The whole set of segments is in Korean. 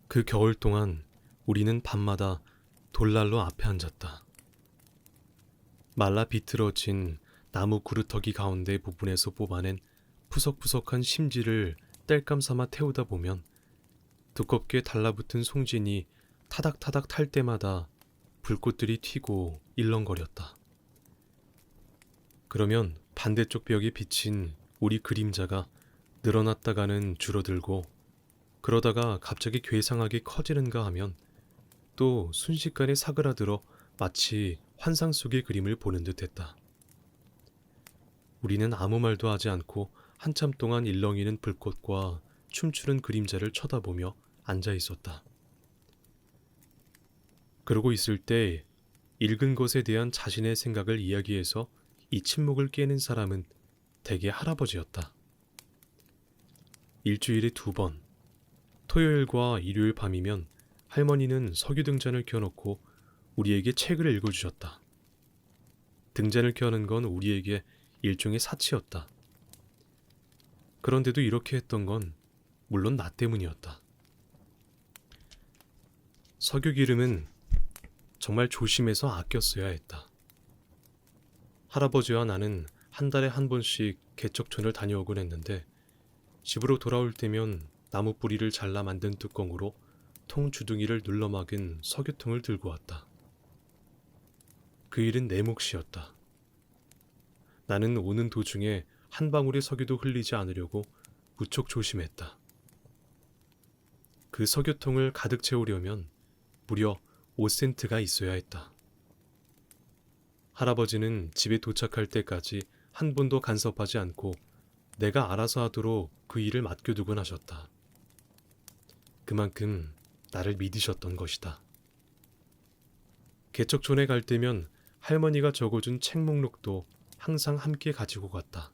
그 겨울 동안 우리는 밤마다 돌난로 앞에 앉았다. 말라 비틀어진 나무 구루터기 가운데 부분에서 뽑아낸 푸석푸석한 심지를 땔감 삼아 태우다 보면 두껍게 달라붙은 송진이 타닥타닥 탈 때마다 불꽃들이 튀고 일렁거렸다. 그러면 반대쪽 벽에 비친 우리 그림자가 늘어났다가는 줄어들고 그러다가 갑자기 괴상하게 커지는가 하면 또 순식간에 사그라들어 마치 환상 속의 그림을 보는 듯 했다. 우리는 아무 말도 하지 않고 한참 동안 일렁이는 불꽃과 춤추는 그림자를 쳐다보며 앉아 있었다. 그러고 있을 때 읽은 것에 대한 자신의 생각을 이야기해서 이 침묵을 깨는 사람은 대개 할아버지였다. 일주일에 2번, 토요일과 일요일 밤이면 할머니는 석유 등잔을 켜놓고 우리에게 책을 읽어주셨다. 등잔을 켜는 건 우리에게 일종의 사치였다. 그런데도 이렇게 했던 건 물론 나 때문이었다. 석유 기름은 정말 조심해서 아껴 써야 했다. 할아버지와 나는 한 달에 한 번씩 개척촌을 다녀오곤 했는데 집으로 돌아올 때면 나무 뿌리를 잘라 만든 뚜껑으로 통 주둥이를 눌러막은 석유통을 들고 왔다. 그 일은 내 몫이었다. 나는 오는 도중에 한 방울의 석유도 흘리지 않으려고 무척 조심했다. 그 석유통을 가득 채우려면 무려 5센트가 있어야 했다. 할아버지는 집에 도착할 때까지 한 번도 간섭하지 않고 내가 알아서 하도록 그 일을 맡겨두곤 하셨다. 그만큼 나를 믿으셨던 것이다. 개척촌에 갈 때면 할머니가 적어준 책 목록도 항상 함께 가지고 갔다.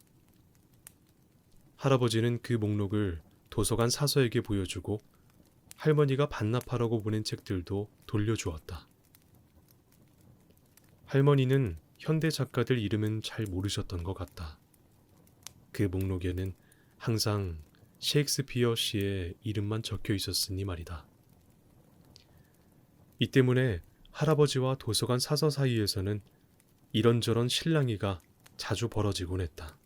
할아버지는 그 목록을 도서관 사서에게 보여주고 할머니가 반납하라고 보낸 책들도 돌려주었다. 할머니는 현대 작가들 이름은 잘 모르셨던 것 같다. 그 목록에는 항상 셰익스피어 씨의 이름만 적혀 있었으니 말이다. 이 때문에 할아버지와 도서관 사서 사이에서는 이런저런 실랑이가 자주 벌어지곤 했다.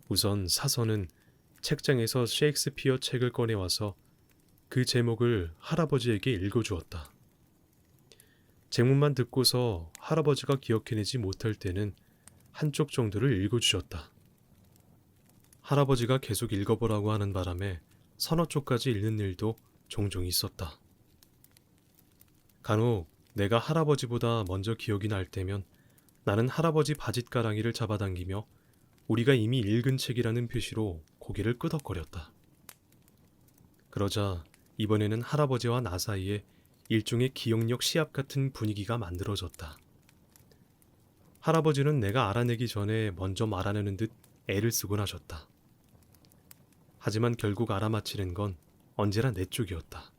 우선 사서는 책장에서 셰익스피어 책을 꺼내와서 그 제목을 할아버지에게 읽어주었다. 제목만 듣고서 할아버지가 기억해내지 못할 때는 한쪽 정도를 읽어주셨다. 할아버지가 계속 읽어보라고 하는 바람에 서너 쪽까지 읽는 일도 종종 있었다. 간혹 내가 할아버지보다 먼저 기억이 날 때면 나는 할아버지 바짓가랑이를 잡아당기며 우리가 이미 읽은 책이라는 표시로 고개를 끄덕거렸다. 그러자 이번에는 할아버지와 나 사이에 일종의 기억력 시합 같은 분위기가 만들어졌다. 할아버지는 내가 알아내기 전에 먼저 말하려는 듯 애를 쓰곤 하셨다. 하지만 결국 알아맞히는 건 언제나 내 쪽이었다.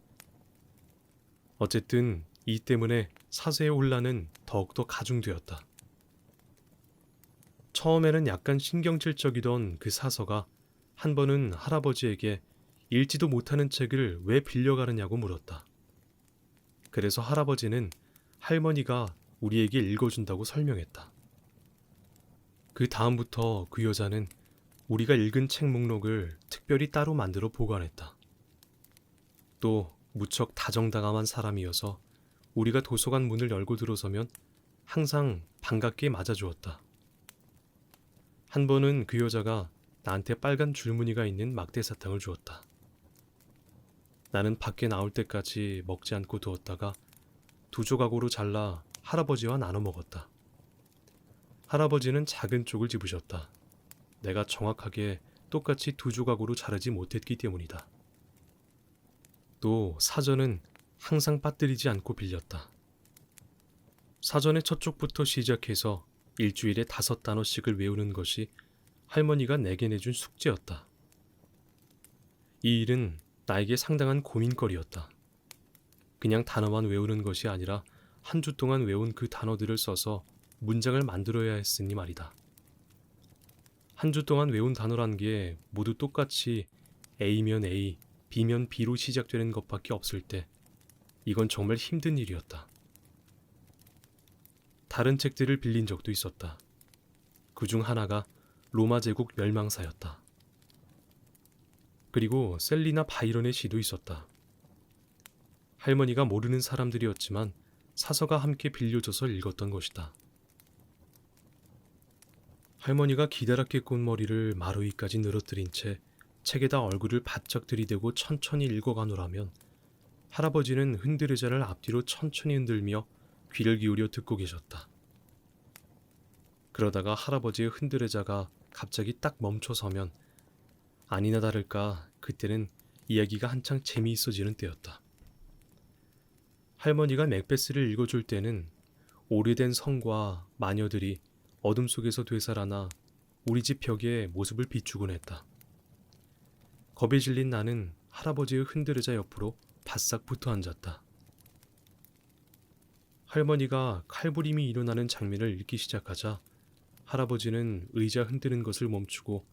어쨌든 이 때문에 사서의 혼란은 더욱더 가중되었다. 처음에는 약간 신경질적이던 그 사서가 한 번은 할아버지에게 읽지도 못하는 책을 왜 빌려가느냐고 물었다. 그래서 할아버지는 할머니가 우리에게 읽어준다고 설명했다. 그 다음부터 그 여자는 우리가 읽은 책 목록을 특별히 따로 만들어 보관했다. 또 무척 다정다감한 사람이어서 우리가 도서관 문을 열고 들어서면 항상 반갑게 맞아주었다. 한 번은 그 여자가 나한테 빨간 줄무늬가 있는 막대사탕을 주었다. 나는 밖에 나올 때까지 먹지 않고 두었다가 2조각으로 잘라 할아버지와 나눠 먹었다. 할아버지는 작은 쪽을 집으셨다. 내가 정확하게 똑같이 2조각으로 자르지 못했기 때문이다. 또 사전은 항상 빠뜨리지 않고 빌렸다. 사전의 첫 쪽부터 시작해서 일주일에 5단어씩을 외우는 것이 할머니가 내게 내준 숙제였다. 이 일은 나에게 상당한 고민거리였다. 그냥 단어만 외우는 것이 아니라 한 주 동안 외운 그 단어들을 써서 문장을 만들어야 했으니 말이다. 한 주 동안 외운 단어란 게 모두 똑같이 A면 A, B면 B로 시작되는 것밖에 없을 때 이건 정말 힘든 일이었다. 다른 책들을 빌린 적도 있었다. 그중 하나가 로마 제국 멸망사였다. 그리고 셀리나 바이런의 시도 있었다. 할머니가 모르는 사람들이었지만 사서가 함께 빌려줘서 읽었던 것이다. 할머니가 기다랗게 꼰 머리를 마루 위까지 늘어뜨린 채 책에다 얼굴을 바짝 들이대고 천천히 읽어가노라면 할아버지는 흔들의자를 앞뒤로 천천히 흔들며 귀를 기울여 듣고 계셨다. 그러다가 할아버지의 흔들의자가 갑자기 딱 멈춰서면 아니나 다를까 그때는 이야기가 한창 재미있어지는 때였다. 할머니가 맥베스를 읽어줄 때는 오래된 성과 마녀들이 어둠 속에서 되살아나 우리 집 벽에 모습을 비추곤 했다. 겁에 질린 나는 할아버지의 흔들의자 옆으로 바싹 붙어 앉았다. 할머니가 칼부림이 일어나는 장면을 읽기 시작하자 할아버지는 의자 흔드는 것을 멈추고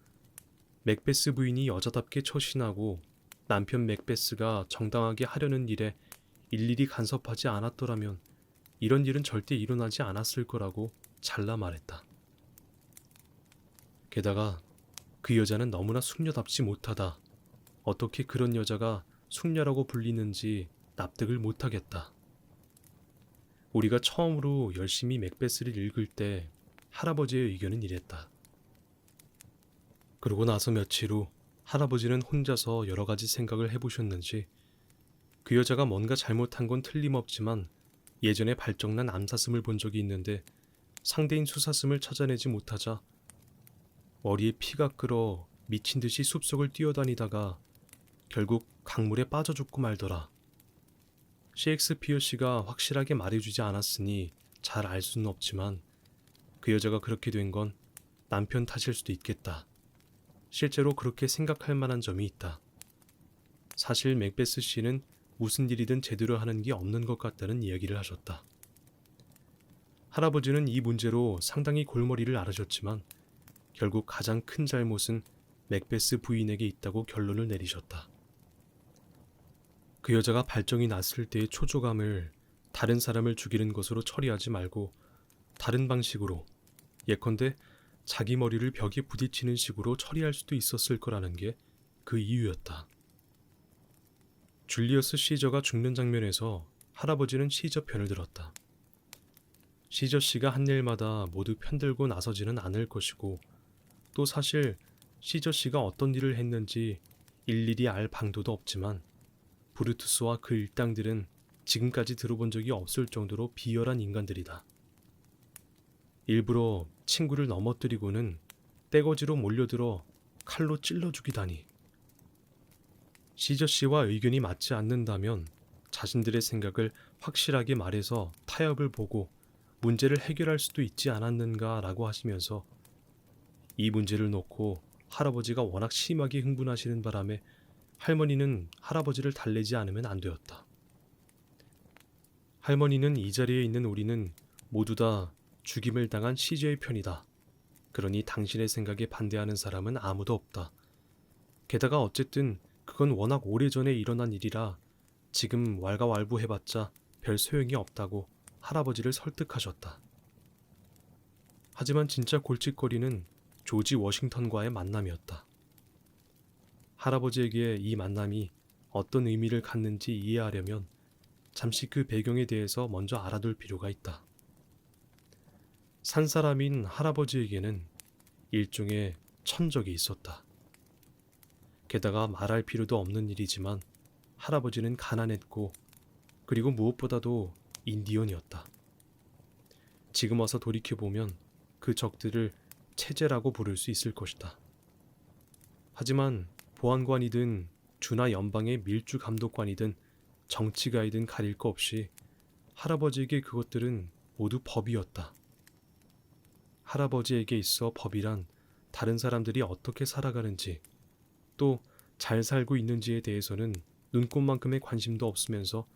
맥베스 부인이 여자답게 처신하고 남편 맥베스가 정당하게 하려는 일에 일일이 간섭하지 않았더라면 이런 일은 절대 일어나지 않았을 거라고 잘라 말했다. 게다가 그 여자는 너무나 숙녀답지 못하다. 어떻게 그런 여자가 숙녀라고 불리는지 납득을 못하겠다. 우리가 처음으로 열심히 맥베스를 읽을 때 할아버지의 의견은 이랬다. 그러고 나서 며칠 후 할아버지는 혼자서 여러 가지 생각을 해보셨는지 그 여자가 뭔가 잘못한 건 틀림없지만 예전에 발정난 암사슴을 본 적이 있는데 상대인 수사슴을 찾아내지 못하자 머리에 피가 끓어 미친 듯이 숲속을 뛰어다니다가 결국 강물에 빠져 죽고 말더라. 셰익스피어 씨가 확실하게 말해주지 않았으니 잘 알 수는 없지만 그 여자가 그렇게 된 건 남편 탓일 수도 있겠다. 실제로 그렇게 생각할 만한 점이 있다. 사실 맥베스 씨는 무슨 일이든 제대로 하는 게 없는 것 같다는 이야기를 하셨다. 할아버지는 이 문제로 상당히 골머리를 앓으셨지만 결국 가장 큰 잘못은 맥베스 부인에게 있다고 결론을 내리셨다. 그 여자가 발정이 났을 때의 초조감을 다른 사람을 죽이는 것으로 처리하지 말고 다른 방식으로 예컨대 자기 머리를 벽에 부딪히는 식으로 처리할 수도 있었을 거라는 게 그 이유였다. 줄리어스 시저가 죽는 장면에서 할아버지는 시저 편을 들었다. 시저 씨가 한 일마다 모두 편들고 나서지는 않을 것이고 또 사실 시저 씨가 어떤 일을 했는지 일일이 알 방도도 없지만 브루투스와 그 일당들은 지금까지 들어본 적이 없을 정도로 비열한 인간들이다. 일부러 친구를 넘어뜨리고는 떼거지로 몰려들어 칼로 찔러 죽이다니. 시저 씨와 의견이 맞지 않는다면 자신들의 생각을 확실하게 말해서 타협을 보고 문제를 해결할 수도 있지 않았는가라고 하시면서 이 문제를 놓고 할아버지가 워낙 심하게 흥분하시는 바람에 할머니는 할아버지를 달래지 않으면 안 되었다. 할머니는 이 자리에 있는 우리는 모두 다 죽임을 당한 시저의 편이다. 그러니 당신의 생각에 반대하는 사람은 아무도 없다. 게다가 어쨌든 그건 워낙 오래전에 일어난 일이라 지금 왈가왈부해봤자 별 소용이 없다고 할아버지를 설득하셨다. 하지만 진짜 골칫거리는 조지 워싱턴과의 만남이었다. 할아버지에게 이 만남이 어떤 의미를 갖는지 이해하려면 잠시 그 배경에 대해서 먼저 알아둘 필요가 있다. 산사람인 할아버지에게는 일종의 천적이 있었다. 게다가 말할 필요도 없는 일이지만 할아버지는 가난했고 그리고 무엇보다도 인디언이었다. 지금 와서 돌이켜보면 그 적들을 체제라고 부를 수 있을 것이다. 하지만 보안관이든 주나 연방의 밀주 감독관이든 정치가이든 가릴 거 없이 할아버지에게 그것들은 모두 법이었다. 할아버지에게 있어 법이란 다른 사람들이 어떻게 살아가는지 또 잘 살고 있는지에 대해서는 눈꼽만큼의 관심도 없으면서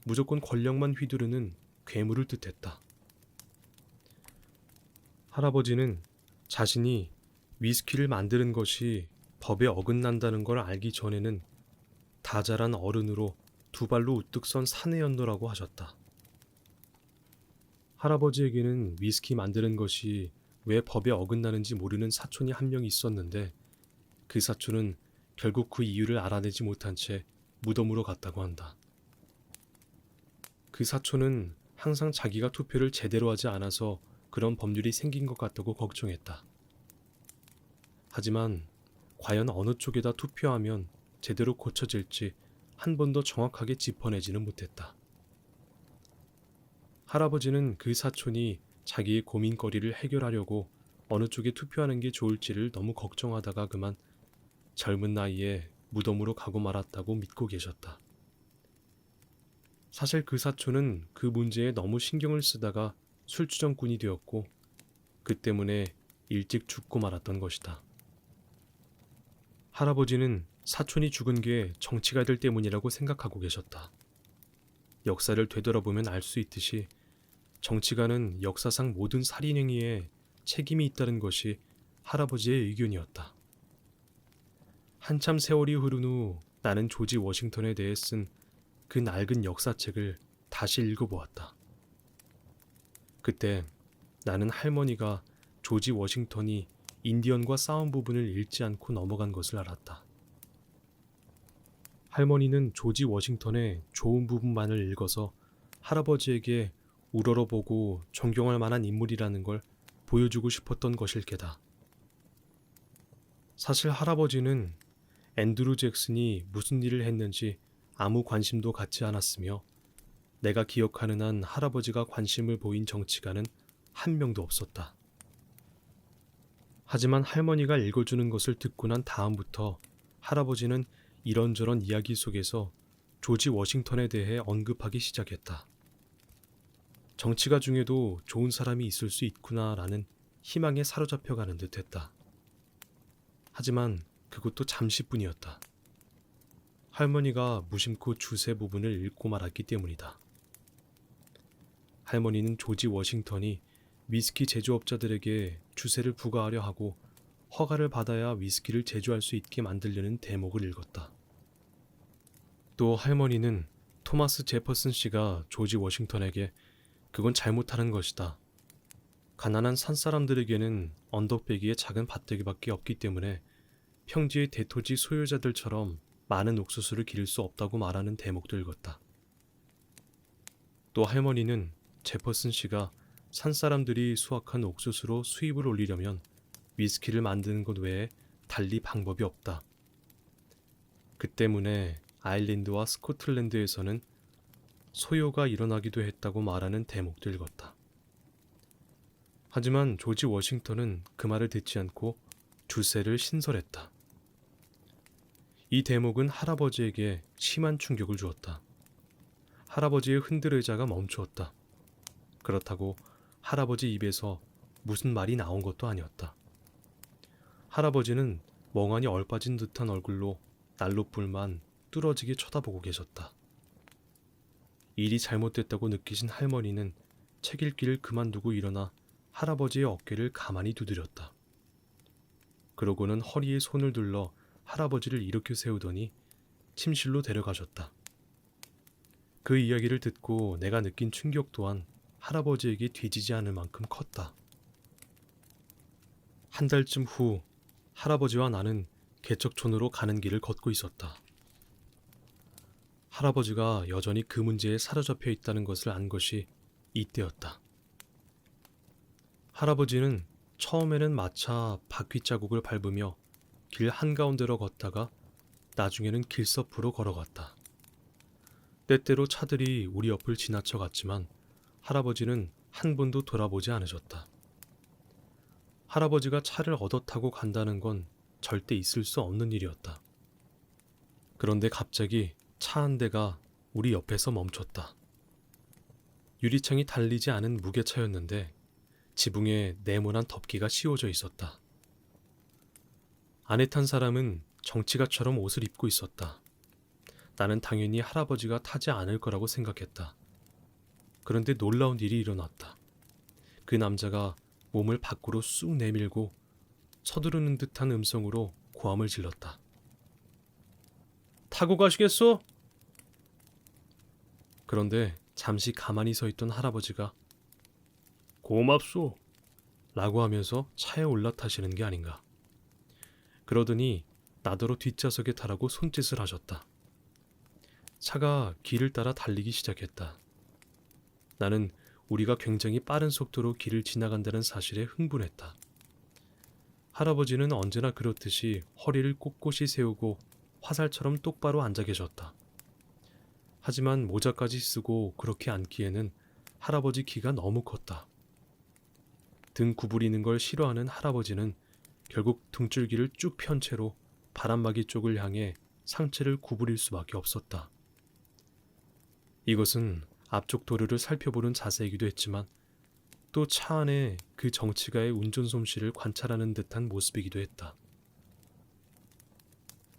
무조건 권력만 휘두르는 괴물을 뜻했다. 할아버지는 자신이 위스키를 만드는 것이 법에 어긋난다는 걸 알기 전에는 다 자란 어른으로 두 발로 우뚝 선 사내연노라고 하셨다. 할아버지에게는 위스키 만드는 것이 왜 법에 어긋나는지 모르는 사촌이 한 명 있었는데 그 사촌은 결국 그 이유를 알아내지 못한 채 무덤으로 갔다고 한다. 그 사촌은 항상 자기가 투표를 제대로 하지 않아서 그런 법률이 생긴 것 같다고 걱정했다. 하지만 과연 어느 쪽에다 투표하면 제대로 고쳐질지 한 번도 정확하게 짚어내지는 못했다. 할아버지는 그 사촌이 자기의 고민거리를 해결하려고 어느 쪽에 투표하는 게 좋을지를 너무 걱정하다가 그만 젊은 나이에 무덤으로 가고 말았다고 믿고 계셨다. 사실 그 사촌은 그 문제에 너무 신경을 쓰다가 술주정꾼이 되었고 그 때문에 일찍 죽고 말았던 것이다. 할아버지는 사촌이 죽은 게 정치가들 때문이라고 생각하고 계셨다. 역사를 되돌아보면 알 수 있듯이 정치가는 역사상 모든 살인행위에 책임이 있다는 것이 할아버지의 의견이었다. 한참 세월이 흐른 후 나는 조지 워싱턴에 대해 쓴 그 낡은 역사책을 다시 읽어보았다. 그때 나는 할머니가 조지 워싱턴이 인디언과 싸운 부분을 읽지 않고 넘어간 것을 알았다. 할머니는 조지 워싱턴의 좋은 부분만을 읽어서 할아버지에게 우러러보고 존경할 만한 인물이라는 걸 보여주고 싶었던 것일 게다. 사실 할아버지는 앤드루 잭슨이 무슨 일을 했는지 아무 관심도 갖지 않았으며 내가 기억하는 한 할아버지가 관심을 보인 정치가는 한 명도 없었다. 하지만 할머니가 읽어주는 것을 듣고 난 다음부터 할아버지는 이런저런 이야기 속에서 조지 워싱턴에 대해 언급하기 시작했다. 정치가 중에도 좋은 사람이 있을 수 있구나라는 희망에 사로잡혀가는 듯했다. 하지만 그것도 잠시뿐이었다. 할머니가 무심코 주세 부분을 읽고 말았기 때문이다. 할머니는 조지 워싱턴이 위스키 제조업자들에게 주세를 부과하려 하고 허가를 받아야 위스키를 제조할 수 있게 만들려는 대목을 읽었다. 또 할머니는 토마스 제퍼슨 씨가 조지 워싱턴에게 그건 잘못하는 것이다. 가난한 산사람들에게는 언덕배기에 작은 밭대기밖에 없기 때문에 평지의 대토지 소유자들처럼 많은 옥수수를 기를 수 없다고 말하는 대목도 읽었다. 또 할머니는 제퍼슨 씨가 산사람들이 수확한 옥수수로 수입을 올리려면 위스키를 만드는 것 외에 달리 방법이 없다. 그 때문에 아일랜드와 스코틀랜드에서는 소요가 일어나기도 했다고 말하는 대목도 읽었다. 하지만 조지 워싱턴은 그 말을 듣지 않고 주세를 신설했다. 이 대목은 할아버지에게 심한 충격을 주었다. 할아버지의 흔들 의자가 멈추었다. 그렇다고 할아버지 입에서 무슨 말이 나온 것도 아니었다. 할아버지는 멍하니 얼빠진 듯한 얼굴로 난로불만 뚫어지게 쳐다보고 계셨다. 일이 잘못됐다고 느끼신 할머니는 책 읽기를 그만두고 일어나 할아버지의 어깨를 가만히 두드렸다. 그러고는 허리에 손을 둘러 할아버지를 일으켜 세우더니 침실로 데려가셨다. 그 이야기를 듣고 내가 느낀 충격 또한 할아버지에게 뒤지지 않을 만큼 컸다. 한 달쯤 후 할아버지와 나는 개척촌으로 가는 길을 걷고 있었다. 할아버지가 여전히 그 문제에 사로잡혀 있다는 것을 안 것이 이때였다. 할아버지는 처음에는 마차 바퀴 자국을 밟으며 길 한가운데로 걷다가 나중에는 길서프로 걸어갔다. 때때로 차들이 우리 옆을 지나쳐 갔지만 할아버지는 한 번도 돌아보지 않으셨다. 할아버지가 차를 얻어 타고 간다는 건 절대 있을 수 없는 일이었다. 그런데 갑자기 차 한 대가 우리 옆에서 멈췄다. 유리창이 달리지 않은 무게차였는데 지붕에 네모난 덮개가 씌워져 있었다. 안에 탄 사람은 정치가처럼 옷을 입고 있었다. 나는 당연히 할아버지가 타지 않을 거라고 생각했다. 그런데 놀라운 일이 일어났다. 그 남자가 몸을 밖으로 쑥 내밀고 서두르는 듯한 음성으로 고함을 질렀다. 타고 가시겠소? 그런데 잠시 가만히 서 있던 할아버지가 고맙소 라고 하면서 차에 올라타시는 게 아닌가. 그러더니 나더러 뒷좌석에 타라고 손짓을 하셨다. 차가 길을 따라 달리기 시작했다. 나는 우리가 굉장히 빠른 속도로 길을 지나간다는 사실에 흥분했다. 할아버지는 언제나 그렇듯이 허리를 꼿꼿이 세우고 화살처럼 똑바로 앉아 계셨다. 하지만 모자까지 쓰고 그렇게 앉기에는 할아버지 키가 너무 컸다. 등 구부리는 걸 싫어하는 할아버지는 결국 등줄기를 쭉 편 채로 바람막이 쪽을 향해 상체를 구부릴 수밖에 없었다. 이것은 앞쪽 도로를 살펴보는 자세이기도 했지만 또 차 안에 그 정치가의 운전 솜씨를 관찰하는 듯한 모습이기도 했다.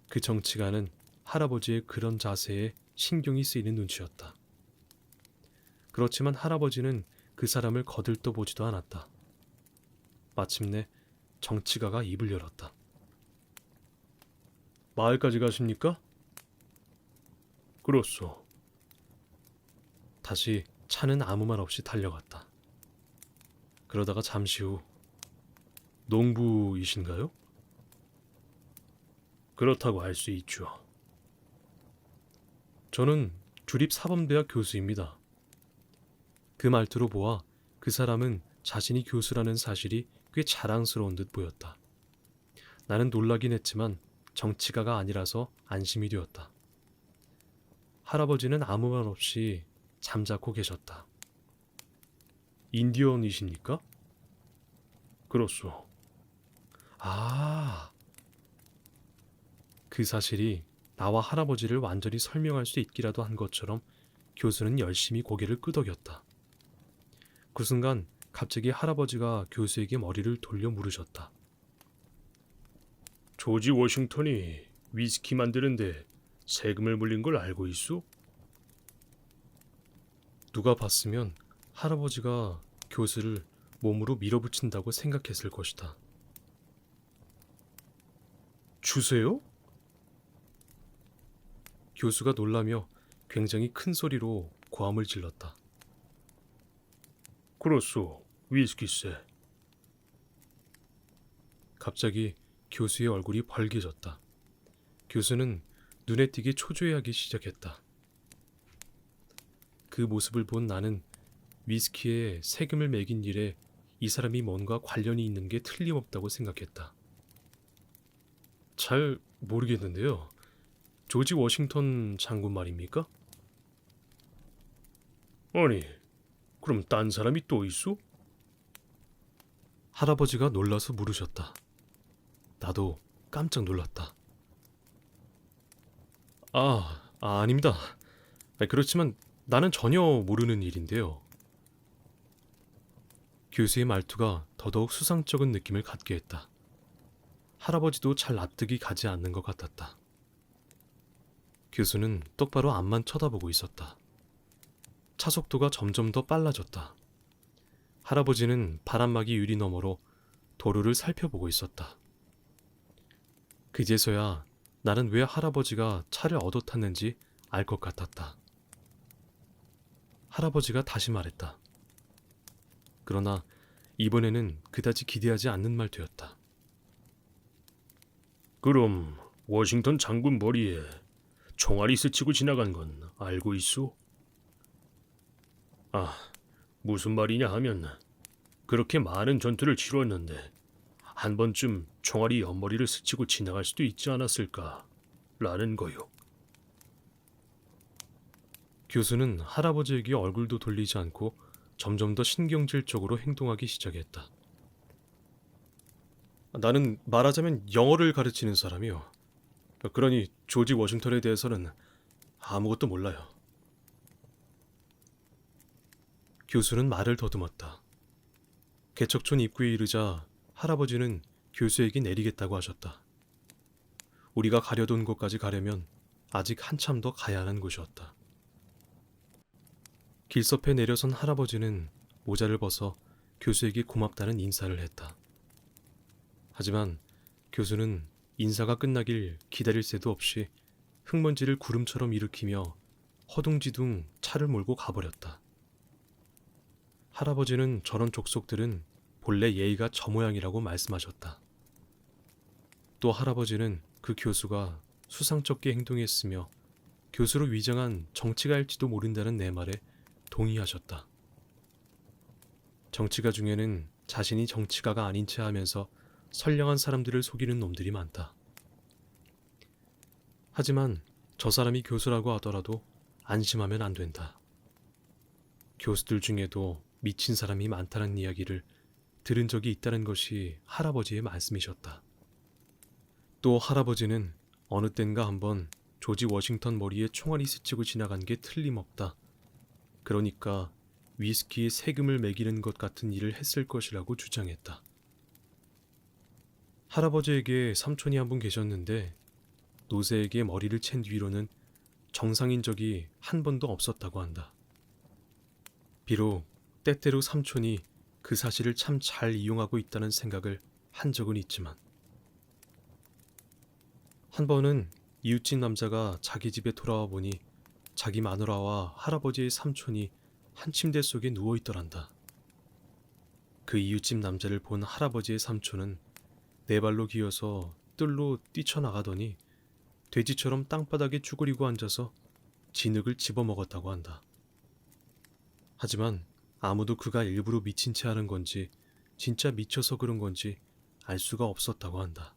그 정치가는 할아버지의 그런 자세에 신경이 쓰이는 눈치였다. 그렇지만 할아버지는 그 사람을 거들떠보지도 않았다. 마침내 정치가가 입을 열었다. 마을까지 가십니까? 그렇소. 다시 차는 아무 말 없이 달려갔다. 그러다가 잠시 후 농부이신가요? 그렇다고 할 수 있죠. 저는 주립사범대학 교수입니다. 그 말투로 보아 그 사람은 자신이 교수라는 사실이 꽤 자랑스러운 듯 보였다. 나는 놀라긴 했지만 정치가가 아니라서 안심이 되었다. 할아버지는 아무 말 없이 잠자코 계셨다. 인디언이십니까? 그렇소. 아, 그 사실이 나와 할아버지를 완전히 설명할 수 있기라도 한 것처럼 교수는 열심히 고개를 끄덕였다. 그 순간 갑자기 할아버지가 교수에게 머리를 돌려 물으셨다. 조지 워싱턴이 위스키 만드는데 세금을 물린 걸 알고 있소? 누가 봤으면 할아버지가 교수를 몸으로 밀어붙인다고 생각했을 것이다. 주세요? 교수가 놀라며 굉장히 큰 소리로 고함을 질렀다. 그렇소, 위스키세. 갑자기 교수의 얼굴이 벌개졌다. 교수는 눈에 띄게 초조해하기 시작했다. 그 모습을 본 나는 위스키에 세금을 매긴 일에 이 사람이 뭔가 관련이 있는 게 틀림없다고 생각했다. 잘 모르겠는데요. 조지 워싱턴 장군 말입니까? 아니, 그럼 딴 사람이 또 있어? 할아버지가 놀라서 물으셨다. 나도 깜짝 놀랐다. 아닙니다. 그렇지만 나는 전혀 모르는 일인데요. 교수의 말투가 더더욱 수상쩍은 느낌을 갖게 했다. 할아버지도 잘 납득이 가지 않는 것 같았다. 교수는 똑바로 앞만 쳐다보고 있었다. 차 속도가 점점 더 빨라졌다. 할아버지는 바람막이 유리 너머로 도로를 살펴보고 있었다. 그제서야 나는 왜 할아버지가 차를 얻어 탔는지 알 것 같았다. 할아버지가 다시 말했다. 그러나 이번에는 그다지 기대하지 않는 말투였다. 그럼 워싱턴 장군 머리에 총알이 스치고 지나간 건 알고 있소? 무슨 말이냐 하면 그렇게 많은 전투를 치루었는데 한 번쯤 총알이 옆머리를 스치고 지나갈 수도 있지 않았을까 라는 거요. 교수는 할아버지에게 얼굴도 돌리지 않고 점점 더 신경질적으로 행동하기 시작했다. 나는 말하자면 영어를 가르치는 사람이요. 그러니 조지 워싱턴에 대해서는 아무것도 몰라요. 교수는 말을 더듬었다. 개척촌 입구에 이르자 할아버지는 교수에게 내리겠다고 하셨다. 우리가 가려던 곳까지 가려면 아직 한참 더 가야 하는 곳이었다. 길섭에 내려선 할아버지는 모자를 벗어 교수에게 고맙다는 인사를 했다. 하지만 교수는 인사가 끝나길 기다릴 새도 없이 흙먼지를 구름처럼 일으키며 허둥지둥 차를 몰고 가버렸다. 할아버지는 저런 족속들은 본래 예의가 저 모양이라고 말씀하셨다. 또 할아버지는 그 교수가 수상쩍게 행동했으며 교수로 위장한 정치가일지도 모른다는 내 말에 동의하셨다. 정치가 중에는 자신이 정치가가 아닌 체 하면서 선량한 사람들을 속이는 놈들이 많다. 하지만 저 사람이 교수라고 하더라도 안심하면 안 된다. 교수들 중에도 미친 사람이 많다는 이야기를 들은 적이 있다는 것이 할아버지의 말씀이셨다. 또 할아버지는 어느 땐가 한번 조지 워싱턴 머리에 총알이 스치고 지나간 게 틀림없다. 그러니까 위스키에 세금을 매기는 것 같은 일을 했을 것이라고 주장했다. 할아버지에게 삼촌이 한 분 계셨는데 노새에게 머리를 챈 뒤로는 정상인 적이 한 번도 없었다고 한다. 비록 때때로 삼촌이 그 사실을 참 잘 이용하고 있다는 생각을 한 적은 있지만 한 번은 이웃집 남자가 자기 집에 돌아와 보니 자기 마누라와 할아버지의 삼촌이 한 침대 속에 누워 있더란다. 그 이웃집 남자를 본 할아버지의 삼촌은 네 발로 기어서 뜰로 뛰쳐나가더니 돼지처럼 땅바닥에 쭈그리고 앉아서 진흙을 집어먹었다고 한다. 하지만 아무도 그가 일부러 미친 채 하는 건지 진짜 미쳐서 그런 건지 알 수가 없었다고 한다.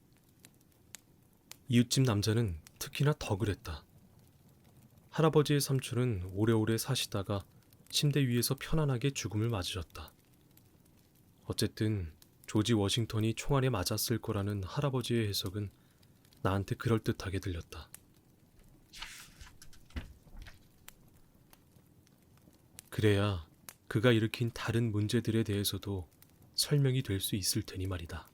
이웃집 남자는 특히나 더 그랬다. 할아버지의 삼촌은 오래오래 사시다가 침대 위에서 편안하게 죽음을 맞으셨다. 어쨌든 조지 워싱턴이 총알에 맞았을 거라는 할아버지의 해석은 나한테 그럴듯하게 들렸다. 그래야 그가 일으킨 다른 문제들에 대해서도 설명이 될 수 있을 테니 말이다.